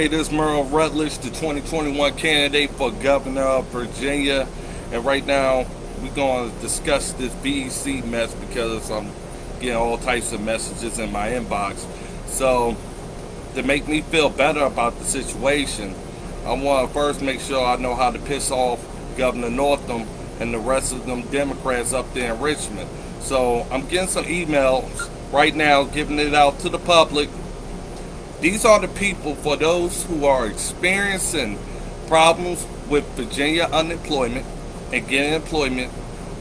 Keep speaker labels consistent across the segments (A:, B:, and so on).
A: Hey, this is Merle Rutledge, the 2021 candidate for governor of Virginia. And right now, we're going to discuss this VEC mess because I'm getting all types of messages in my inbox. So, to make me feel better about the situation, I want to first make sure I know how to piss off Governor Northam and the rest of them Democrats up there in Richmond. So, I'm getting some emails right now, giving it out to the public. These are the people, for those who are experiencing problems with Virginia unemployment and getting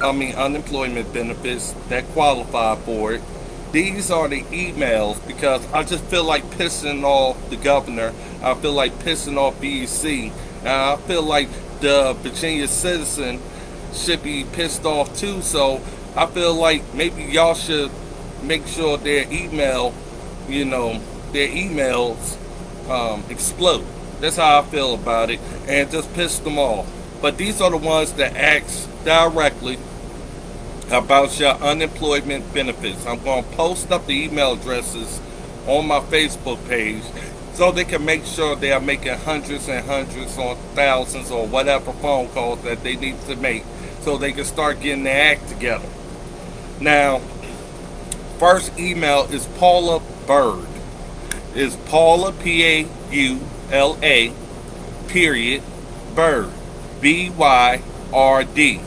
A: unemployment benefits that qualify for it. These are the emails because I just feel like pissing off the governor. I feel like pissing off VEC. And I feel like the Virginia citizen should be pissed off too. So I feel like maybe y'all should make sure their emails explode. That's how I feel about it, and just piss them off. But these are the ones that ask directly about your unemployment benefits. I'm going to post up the email addresses on my Facebook page so they can make sure they are making hundreds and hundreds or thousands or whatever phone calls that they need to make so they can start getting their act together. Now, first email is Paula Bird. Is Paula, Paula, period, Bird, BYRD,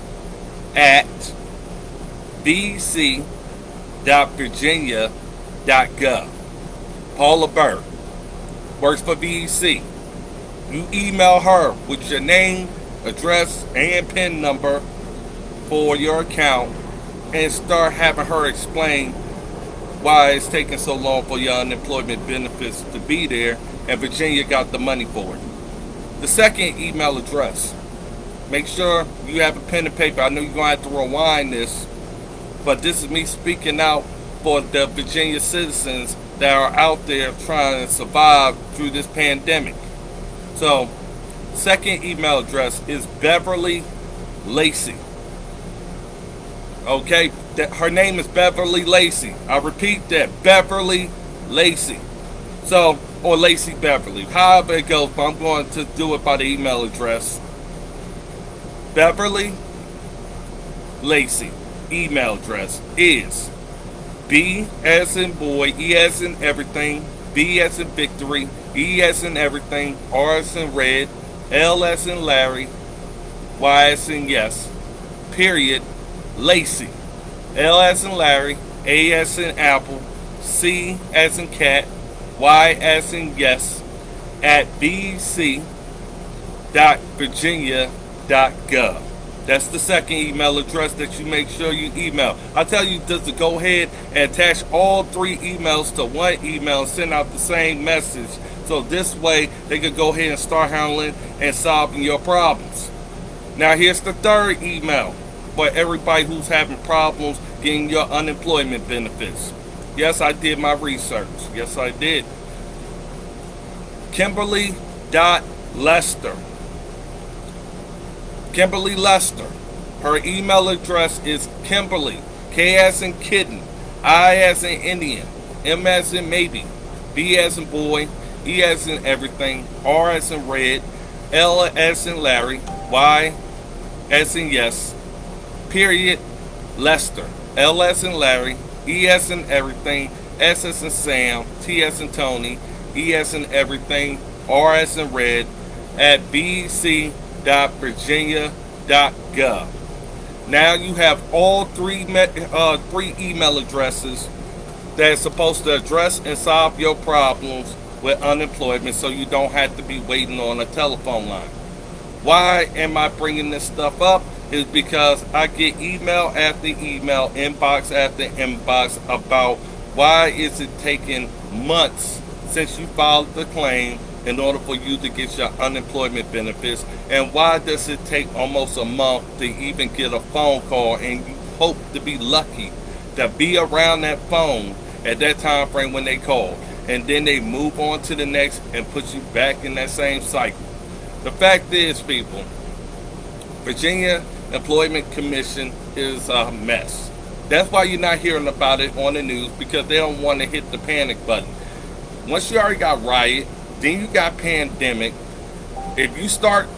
A: at vec.virginia.gov. Paula Bird works for VEC. You email her with your name, address, and PIN number for your account and start having her explain why it's taking so long for your unemployment benefits to be there, and Virginia got the money for it. The second email address, make sure you have a pen and paper. I know you're going to have to rewind this, but this is me speaking out for the Virginia citizens that are out there trying to survive through this pandemic. So, second email address is Beverly Lacey. Okay, her name is Beverly Lacey. I repeat that, Beverly Lacey. So, or Lacey Beverly, however it goes, but I'm going to do it by the email address. Beverly Lacey email address is B as in boy, E as in everything, B as in victory, E as in everything, R as in red, L as in Larry, Y as in yes, period, Lacey, L as in Larry, A as in apple, C as in cat, Y as in yes, at vec.virginia.gov. That's the second email address that you make sure you email. I tell you just to go ahead and attach all three emails to one email and send out the same message. So this way they can go ahead and start handling and solving your problems. Now here's the third email for everybody who's having problems getting your unemployment benefits. Yes, I did my research. Yes, I did. Kimberly.Lester. Kimberly Lester. Her email address is Kimberly, K as in kitten, I as in Indian, M as in maybe, B as in boy, E as in everything, R as in red, L as in Larry, Y as in yes, period, Lester, L as in Larry, E as in everything, S as in Sam, T as in Tony, E as in everything, R as in red, at vec.virginia.gov. Now you have all three email addresses that's supposed to address and solve your problems with unemployment so you don't have to be waiting on a telephone line. Why am I bringing this stuff up? Is because I get email after email, inbox after inbox about why is it taking months since you filed the claim in order for you to get your unemployment benefits, and why does it take almost a month to even get a phone call, and you hope to be lucky to be around that phone at that time frame when they call, and then they move on to the next and put you back in that same cycle. The fact is, people, Virginia Employment Commission is a mess. That's why you're not hearing about it on the news, because they don't want to hit the panic button. Once you already got riot, Then you got pandemic. If you start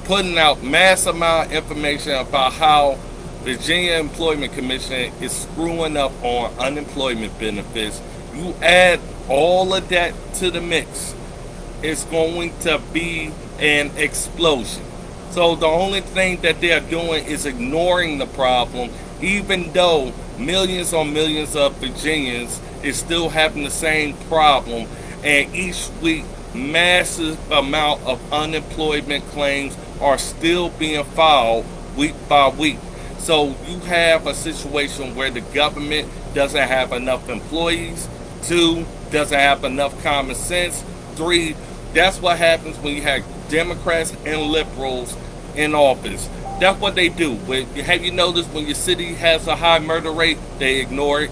A: putting out mass amount of information about how Virginia Employment Commission is screwing up on unemployment benefits, you add all of that to the mix, it's going to be an explosion. So the only thing that they're doing is ignoring the problem, even though millions on millions of Virginians is still having the same problem, and each week massive amount of unemployment claims are still being filed week by week. So you have a situation where the government doesn't have enough employees. 2, doesn't have enough common sense. 3, that's what happens when you have Democrats and liberals in office. That's what they do. Have you noticed when your city has a high murder rate, they ignore it?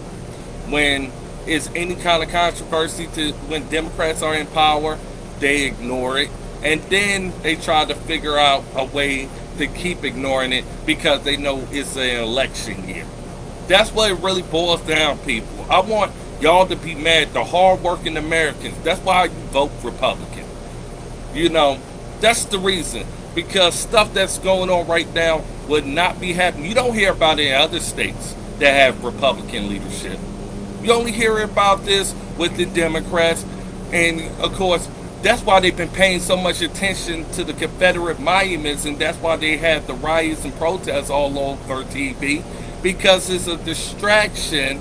A: When it's any kind of controversy when Democrats are in power, they ignore it. And then they try to figure out a way to keep ignoring it because they know it's an election year. That's what it really boils down, people. I want y'all to be mad, the hard-working Americans. That's why you vote Republican. That's the reason. Because stuff that's going on right now would not be happening. You don't hear about it in other states that have Republican leadership. You only hear about this with the Democrats. And, of course, that's why they've been paying so much attention to the Confederate monuments, and that's why they have the riots and protests all over TV, because it's a distraction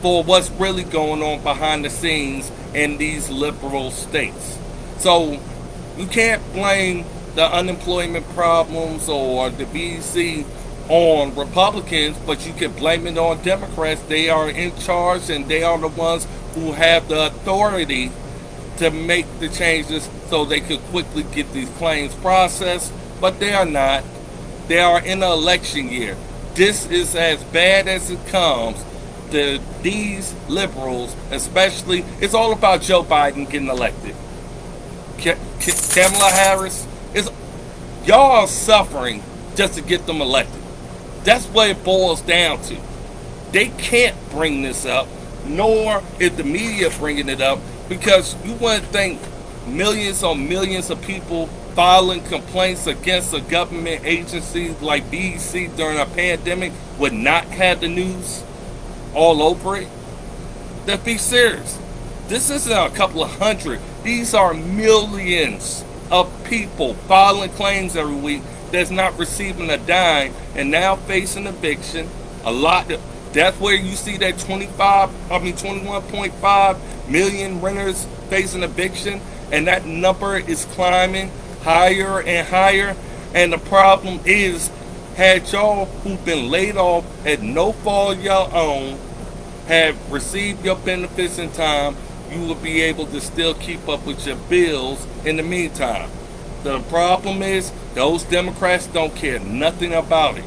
A: for what's really going on behind the scenes in these liberal states. So you can't blame the unemployment problems or the VEC on Republicans, but you can blame it on Democrats. They are in charge, and they are the ones who have the authority to make the changes so they could quickly get these claims processed, but they are not. They are in an election year. This is as bad as it comes. These liberals, especially, it's all about Joe Biden getting elected. Kamala Harris, y'all are suffering just to get them elected. That's what it boils down to. They can't bring this up, nor is the media bringing it up, because you wouldn't think millions on millions of people filing complaints against a government agency like VEC during a pandemic would not have the news all over it. Let's be serious. This isn't a couple of hundred. These are millions of people filing claims every week that's not receiving a dime and now facing eviction. That's where you see that 21.5 million renters facing eviction, and that number is climbing higher and higher. And the problem is, had y'all who've been laid off at no fault of your own have received your benefits in time, you will be able to still keep up with your bills in the meantime. The problem is, those Democrats don't care nothing about it.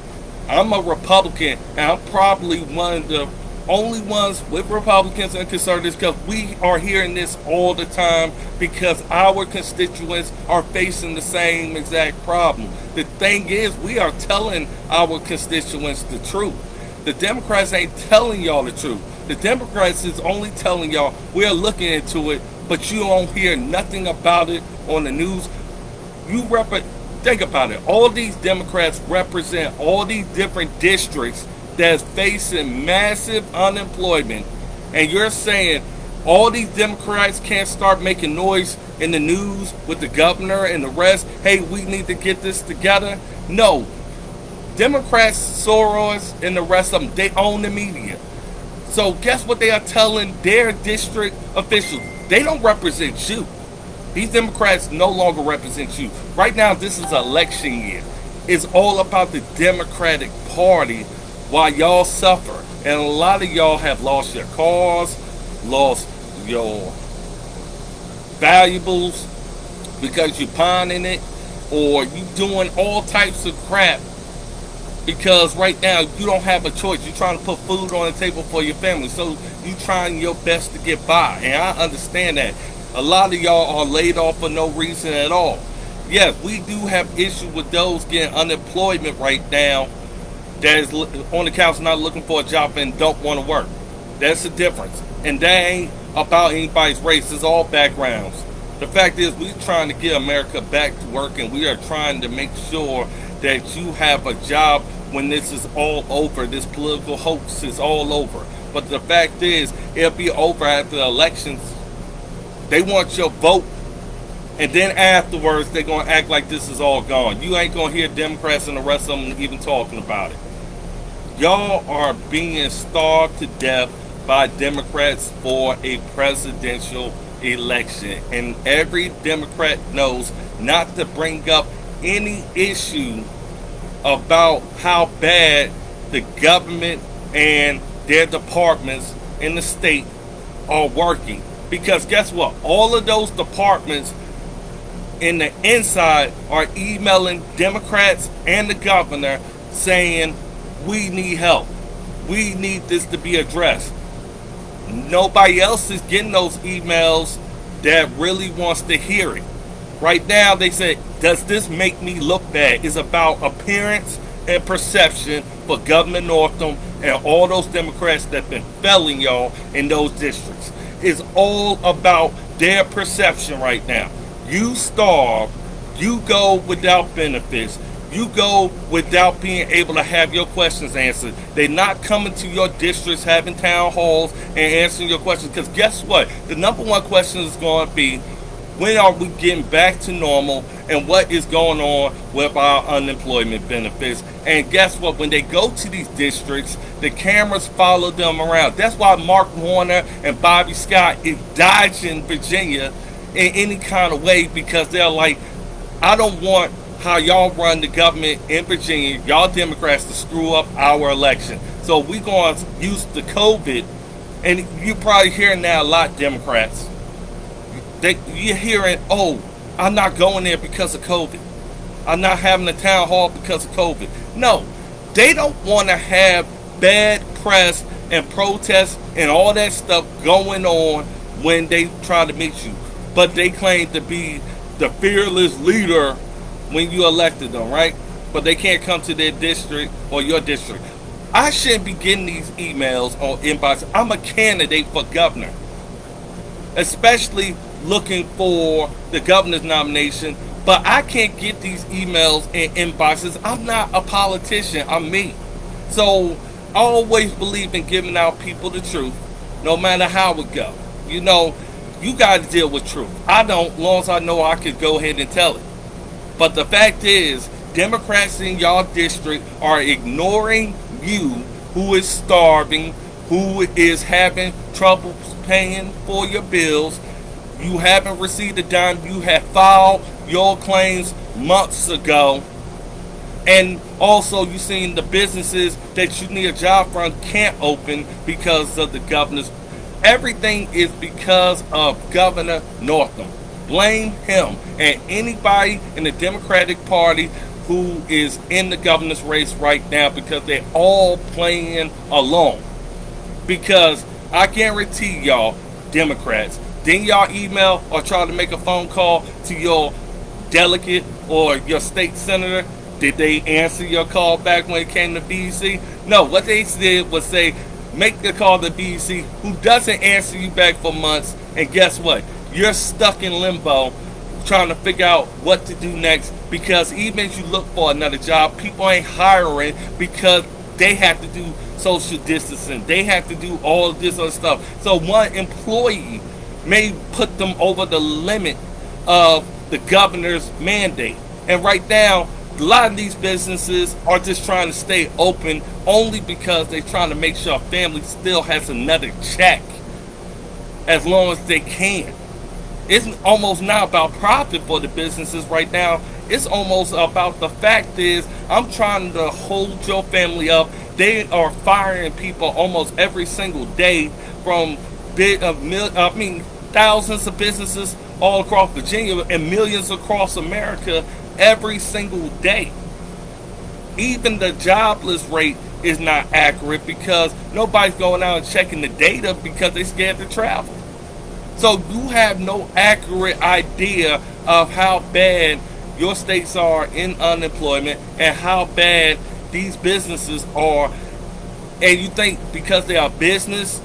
A: I'm a Republican, and I'm probably one of the only ones with Republicans and conservatives, because we are hearing this all the time, because our constituents are facing the same exact problem. The thing is, we are telling our constituents the truth. The Democrats ain't telling y'all the truth. The Democrats is only telling y'all we're looking into it, but you don't hear nothing about it on the news. Think about it. All these Democrats represent all these different districts that's facing massive unemployment, and you're saying all these Democrats can't start making noise in the news with the governor and the rest? Hey, we need to get this together. No. Democrats, Soros, and the rest of them, they own the media. So guess what they are telling their district officials? They don't represent you. These Democrats no longer represent you. Right now, this is election year. It's all about the Democratic Party while y'all suffer. And a lot of y'all have lost your cars, lost your valuables because you're pawning it, or you doing all types of crap because right now you don't have a choice. You're trying to put food on the table for your family, so you're trying your best to get by. And I understand that. A lot of y'all are laid off for no reason at all. Yes, we do have issues with those getting unemployment right now that is on the couch not looking for a job and don't want to work. That's the difference. And that ain't about anybody's race. It's all backgrounds. The fact is, we're trying to get America back to work, and we are trying to make sure that you have a job when this is all over. This political hoax is all over. But the fact is, it'll be over after the elections. They want your vote, and then afterwards, they're going to act like this is all gone. You ain't going to hear Democrats and the rest of them even talking about it. Y'all are being starved to death by Democrats for a presidential election. And every Democrat knows not to bring up any issue about how bad the government and their departments in the state are working. Because guess what? All of those departments in the inside are emailing Democrats and the governor saying, we need help. We need this to be addressed. Nobody else is getting those emails that really wants to hear it. Right now, they say, does this make me look bad? It's about appearance and perception for Governor Northam and all those Democrats that have been failing y'all in those districts. It's all about their perception right now. You starve, you go without benefits, you go without being able to have your questions answered. They're not coming to your districts, having town halls, and answering your questions. Because guess what? The number one question is going to be, when are we getting back to normal, and what is going on with our unemployment benefits? And guess what? When they go to these districts, the cameras follow them around. That's why Mark Warner and Bobby Scott is dodging Virginia in any kind of way, because they're like, I don't want how y'all run the government in Virginia, y'all Democrats, to screw up our election. So we're going to use the COVID, and you're probably hearing now a lot, Democrats. You're hearing, oh, I'm not going there because of COVID. I'm not having a town hall because of COVID. No, they don't want to have bad press and protests and all that stuff going on when they try to meet you. But they claim to be the fearless leader when you elected them, right? But they can't come to their district or your district. I shouldn't be getting these emails on inbox. I'm a candidate for governor, especially looking for the governor's nomination, but I can't get these emails and inboxes. I'm not a politician, I'm me. So I always believe in giving out people the truth, no matter how it go. You know, you got to deal with truth. I don't, as long as I know I could go ahead and tell it. But the fact is, Democrats in y'all district are ignoring you, who is starving, who is having trouble paying for your bills. You haven't received a dime. You have filed your claims months ago. And also, you've seen the businesses that you need a job from can't open because of the governor's. Everything is because of Governor Northam. Blame him and anybody in the Democratic Party who is in the governor's race right now, because they're all playing along. Because I guarantee y'all, Democrats, didn't y'all email or try to make a phone call to your delegate or your state senator? Did they answer your call back when it came to VEC? No, what they did was say, make the call to VEC, who doesn't answer you back for months, and guess what? You're stuck in limbo trying to figure out what to do next, because even if you look for another job, people ain't hiring because they have to do social distancing. They have to do all of this other stuff. So one employee may put them over the limit of the governor's mandate. And right now, a lot of these businesses are just trying to stay open only because they're trying to make sure a family still has another check as long as they can. It's almost not about profit for the businesses right now. It's almost about the fact is, I'm trying to hold your family up. They are firing people almost every single day from thousands of businesses all across Virginia and millions across America every single day. Even the jobless rate is not accurate because nobody's going out and checking the data because they're scared to travel. So you have no accurate idea of how bad your states are in unemployment and how bad these businesses are. And you think because they are business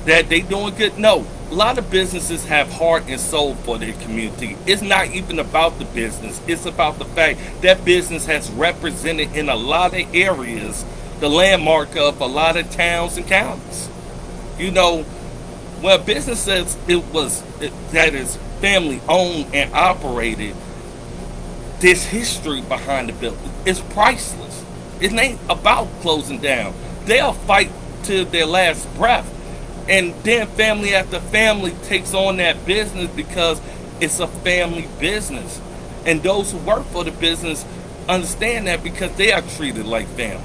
A: that they doing good? No, A lot of businesses have heart and soul for their community. It's not even about the business. It's about the fact that business has represented in a lot of areas the landmark of a lot of towns and counties. You know, when a business says that is family owned and operated, this history behind the building is priceless. It ain't about closing down. They'll fight to their last breath. And then family after family takes on that business because it's a family business. And those who work for the business understand that because they are treated like family.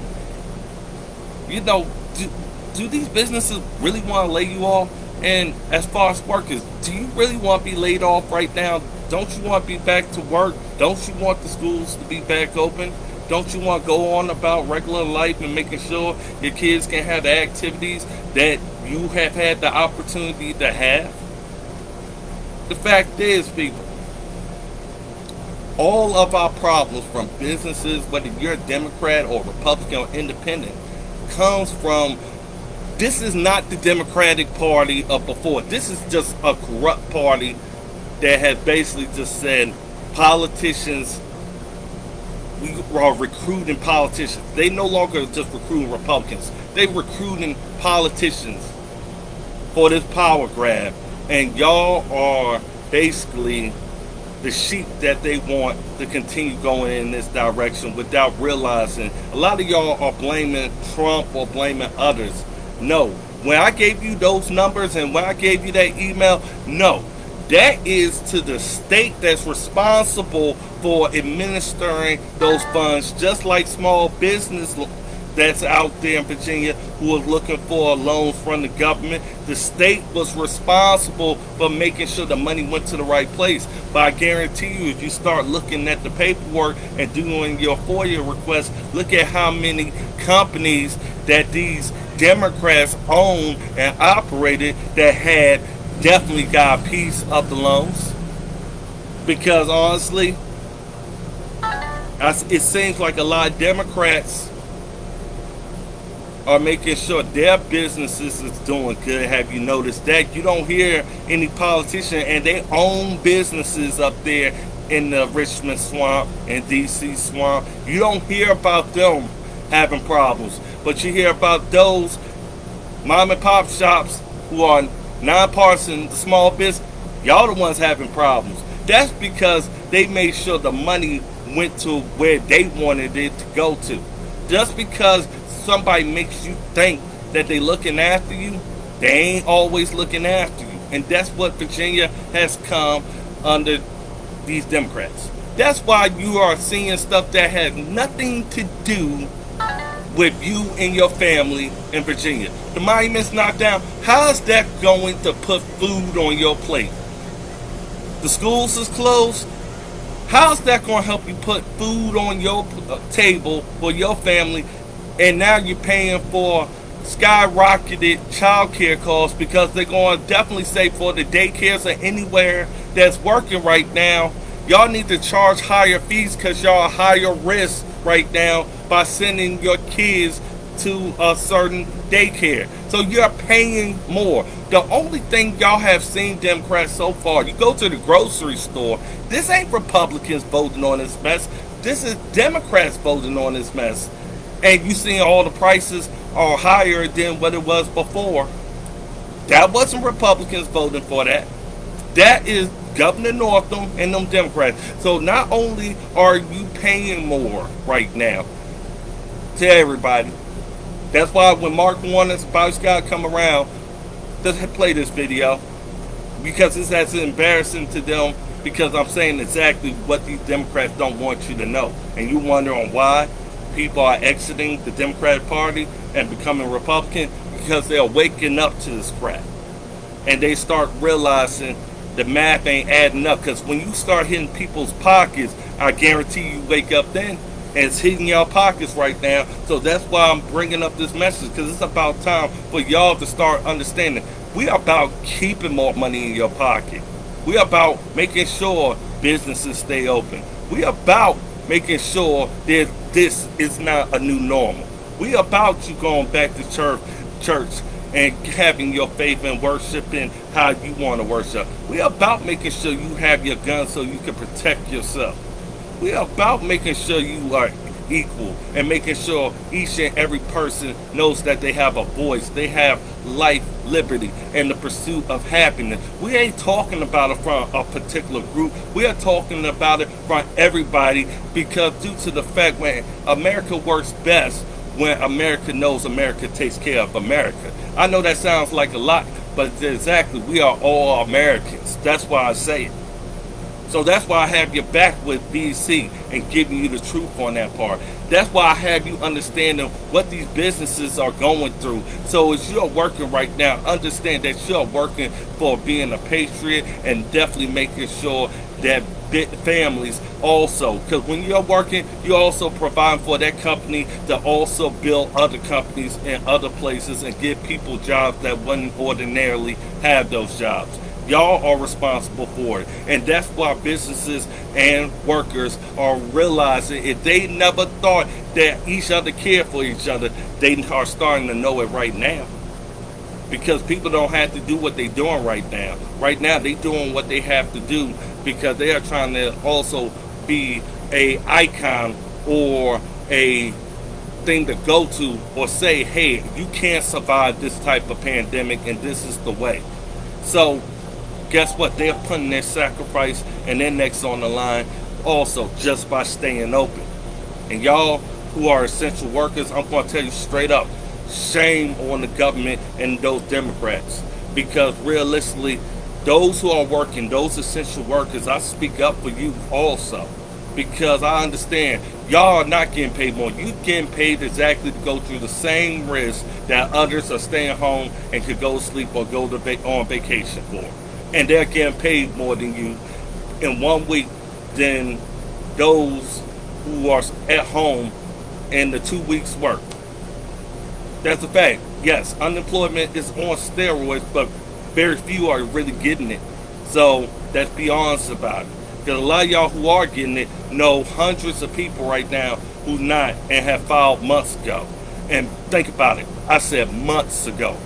A: You know, do these businesses really want to lay you off? And as far as workers, do you really want to be laid off right now? Don't you want to be back to work? Don't you want the schools to be back open? Don't you want to go on about regular life and making sure your kids can have the activities that you have had the opportunity to have? The fact is, people, all of our problems from businesses, whether you're a Democrat or Republican or independent, comes from, this is not the Democratic Party of before. This is just a corrupt party that has basically just said politicians, we are recruiting politicians. They no longer just recruiting Republicans. They recruiting politicians for this power grab. And y'all are basically the sheep that they want to continue going in this direction without realizing. A lot of y'all are blaming Trump or blaming others. No. When I gave you those numbers and when I gave you that email, no. That is to the state that's responsible for administering those funds, just like small business that's out there in Virginia who are looking for loans from the government. The state was responsible for making sure the money went to the right place. But I guarantee you, if you start looking at the paperwork and doing your FOIA request, look at how many companies that these Democrats owned and operated that had definitely got a piece of the loans. Because honestly, it seems like a lot of Democrats are making sure their businesses is doing good. Have you noticed that? You don't hear any politician, and they own businesses up there in the Richmond swamp and DC swamp. You don't hear about them having problems, but you hear about those mom and pop shops who are nonpartisan, the small business. Y'all the ones having problems. That's because they made sure the money went to where they wanted it to go to. Just because somebody makes you think that they looking after you, they ain't always looking after you. And that's what Virginia has come under these Democrats. That's why you are seeing stuff that has nothing to do with you and your family in Virginia. The monument's knocked down. How is that going to put food on your plate? The schools is closed. How's that going to help you put food on your table for your family? And now you're paying for skyrocketed child care costs because they're going to definitely say for the daycares or anywhere that's working right now, y'all need to charge higher fees because y'all are higher risk right now by sending your kids to a certain daycare. So you're paying more. The only thing y'all have seen Democrats so far, you go to the grocery store, this ain't Republicans voting on this mess. This is Democrats voting on this mess. And you seeing all the prices are higher than what it was before. That wasn't Republicans voting for that. That is Governor Northam and them Democrats. So not only are you paying more right now to everybody, that's why when Mark Warner's Boy Scout come around, just play this video, because it's as embarrassing to them, because I'm saying exactly what these Democrats don't want you to know. And you wondering why people are exiting the Democratic Party and becoming Republican, because they're waking up to this crap. And they start realizing the math ain't adding up. Because when you start hitting people's pockets, I guarantee you wake up then, and it's hitting y'all pockets right now. So that's why I'm bringing up this message, because it's about time for y'all to start understanding. We are about keeping more money in your pocket. We are about making sure businesses stay open. We are about making sure that this is not a new normal. We about you going back to church and having your faith and worshiping how you want to worship. We're about making sure you have your gun so you can protect yourself. We're about making sure you are equal and making sure each and every person knows that they have a voice, they have life, liberty, and the pursuit of happiness. We ain't talking about it from a particular group. We are talking about it from everybody, because due to the fact when America works best when America knows America takes care of America. I know that sounds like a lot, but exactly, we are all Americans. That's why I say it. So that's why I have your back with VEC and giving you the truth on that part. That's why I have you understanding what these businesses are going through. So as you're working right now, understand that you're working for being a patriot and definitely making sure that families also, because when you're working, you're also providing for that company to also build other companies in other places and give people jobs that wouldn't ordinarily have those jobs. Y'all are responsible for it. And that's why businesses and workers are realizing if they never thought that each other cared for each other, they are starting to know it right now. Because people don't have to do what they're doing right now. Right now, they're doing what they have to do because they are trying to also be a icon or a thing to go to or say, hey, you can't survive this type of pandemic and this is the way. So guess what? They're putting their sacrifice and their necks on the line also just by staying open. And y'all who are essential workers, I'm going to tell you straight up, shame on the government and those Democrats. Because realistically, those who are working, those essential workers, I speak up for you also. Because I understand y'all are not getting paid more. You're getting paid exactly to go through the same risk that others are staying home and could go to sleep or go to on vacation for. And they're getting paid more than you in 1 week than those who are at home in the 2 weeks work. That's a fact. Yes, unemployment is on steroids, but very few are really getting it. So let's be honest about it. Because a lot of y'all who are getting it know hundreds of people right now who not and have filed months ago. And think about it. I said months ago.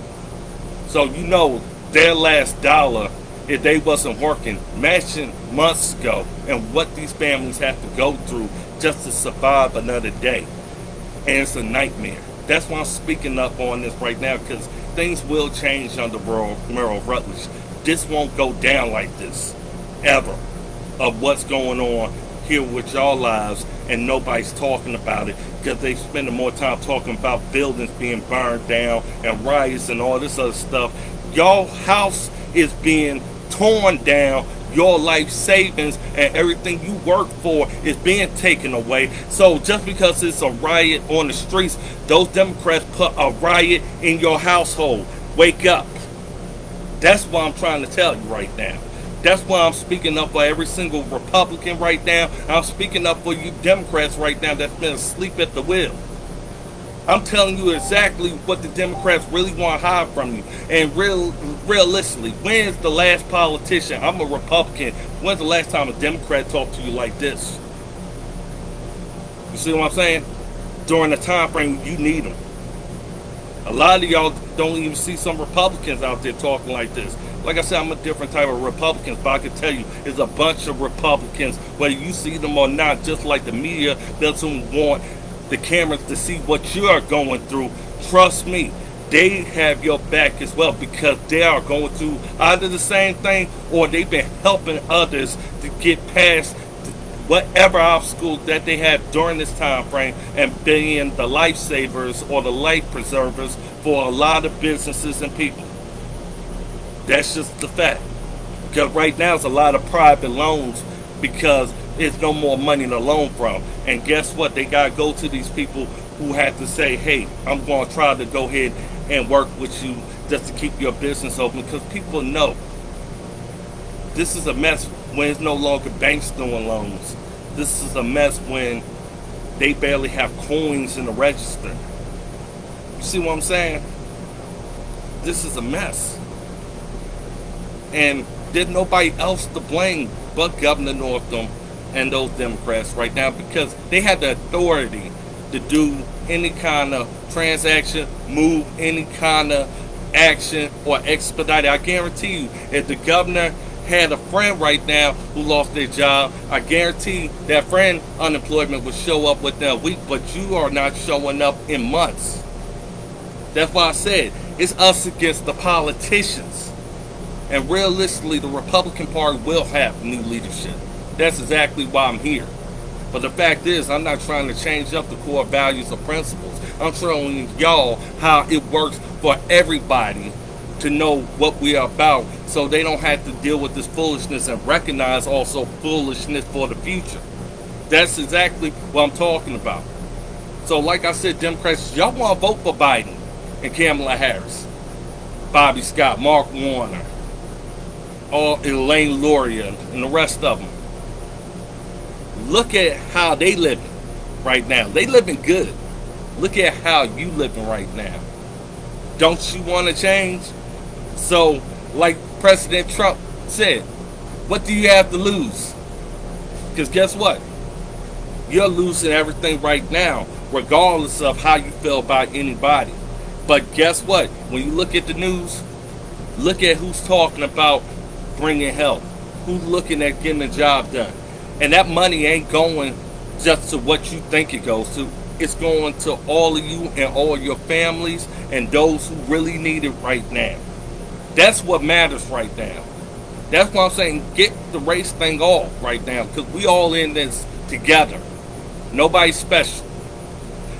A: So you know their last dollar, if they wasn't working, matching months ago, and what these families have to go through just to survive another day. And it's a nightmare. That's why I'm speaking up on this right now, because things will change under Mayor Rutledge. This won't go down like this, ever, of what's going on here with y'all lives, and nobody's talking about it, because they spending more time talking about buildings being burned down and riots and all this other stuff. Y'all house is being torn down. Your life savings and everything you work for is being taken away. So just because it's a riot on the streets, those Democrats put a riot in your household. Wake up. That's what I'm trying to tell you right now. That's why I'm speaking up for every single Republican right now. I'm speaking up for you Democrats right now that's been asleep at the wheel. I'm telling you exactly what the Democrats really want to hide from you. And realistically, when is the last politician, I'm a Republican, when's the last time a Democrat talked to you like this? You see what I'm saying? During the time frame you need them. A lot of y'all don't even see some Republicans out there talking like this. Like I said, I'm a different type of Republican, but I can tell you, there's a bunch of Republicans, whether you see them or not, just like the media doesn't want the cameras to see what you are going through. Trust me, they have your back as well, because they are going through either the same thing or they've been helping others to get past whatever obstacle that they have during this time frame and being the lifesavers or the life preservers for a lot of businesses and people. That's just the fact. Because right now it's a lot of private loans because there's no more money to loan from. And guess what? They got to go to these people who have to say, hey, I'm going to try to go ahead and work with you just to keep your business open, because people know this is a mess when it's no longer banks doing loans. This is a mess when they barely have coins in the register. You see what I'm saying? This is a mess. And there's nobody else to blame but Governor Northam and those Democrats right now, because they had the authority to do any kind of transaction, move any kind of action or expedite it. I guarantee you, if the governor had a friend right now who lost their job, I guarantee that friend unemployment would show up within a week, but you are not showing up in months. That's why I said it's us against the politicians. And realistically, the Republican Party will have new leadership. That's exactly why I'm here. But the fact is, I'm not trying to change up the core values or principles. I'm showing y'all how it works for everybody to know what we are about, so they don't have to deal with this foolishness and recognize also foolishness for the future. That's exactly what I'm talking about. So like I said, Democrats, y'all want to vote for Biden and Kamala Harris, Bobby Scott, Mark Warner, Elaine Luria, and the rest of them. Look at how they living right now. They living good. Look at how you living right now. Don't you want to change? So, like President Trump said, what do you have to lose? Because guess what? You're losing everything right now, regardless of how you feel about anybody. But guess what? When you look at the news, look at who's talking about bringing help. Who's looking at getting the job done. And that money ain't going just to what you think it goes to. It's going to all of you and all your families and those who really need it right now. That's what matters right now. That's why I'm saying get the race thing off right now, because we all in this together. Nobody's special.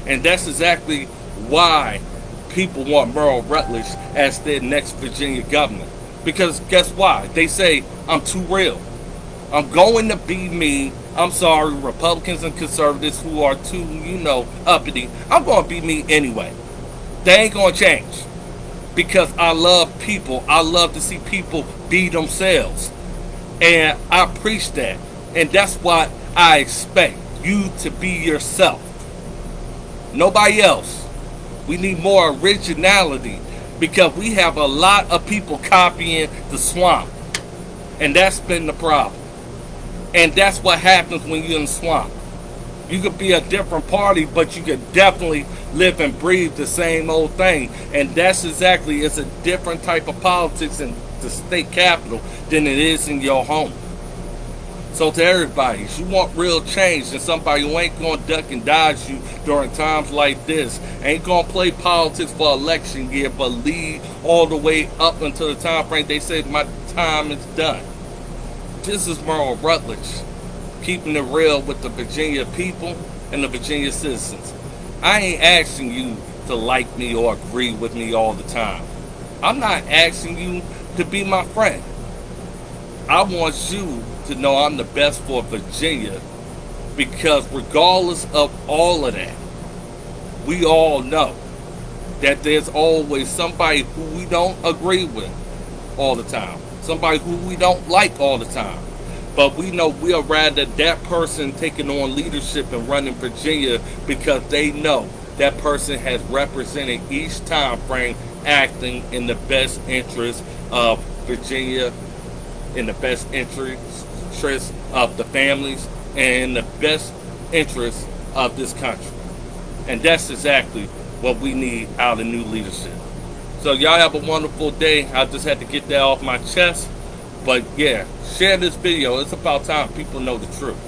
A: And that's exactly why people want Merle Rutledge as their next Virginia governor. Because guess why? They say, I'm too real. I'm going to be me. I'm sorry, Republicans and conservatives who are too, uppity. I'm going to be me anyway. They ain't going to change. Because I love people. I love to see people be themselves. And I preach that. And that's what I expect. You to be yourself. Nobody else. We need more originality. Because we have a lot of people copying the swamp. And that's been the problem. And that's what happens when you're in the swamp. You could be a different party, but you could definitely live and breathe the same old thing. And that's exactly, it's a different type of politics in the state capitol than it is in your home. So to everybody, if you want real change and somebody who ain't going to duck and dodge you during times like this, ain't going to play politics for election year, but lead all the way up until the time frame they say my time is done. This is Merle Rutledge, keeping it real with the Virginia people and the Virginia citizens. I ain't asking you to like me or agree with me all the time. I'm not asking you to be my friend. I want you to know I'm the best for Virginia, because regardless of all of that, we all know that there's always somebody who we don't agree with all the time. Somebody who we don't like all the time. But we know we'll rather that person taking on leadership and running Virginia, because they know that person has represented each time frame acting in the best interest of Virginia, in the best interest of the families, and in the best interest of this country. And that's exactly what we need out of new leadership. So y'all have a wonderful day. I just had to get that off my chest. But yeah, share this video. It's about time people know the truth.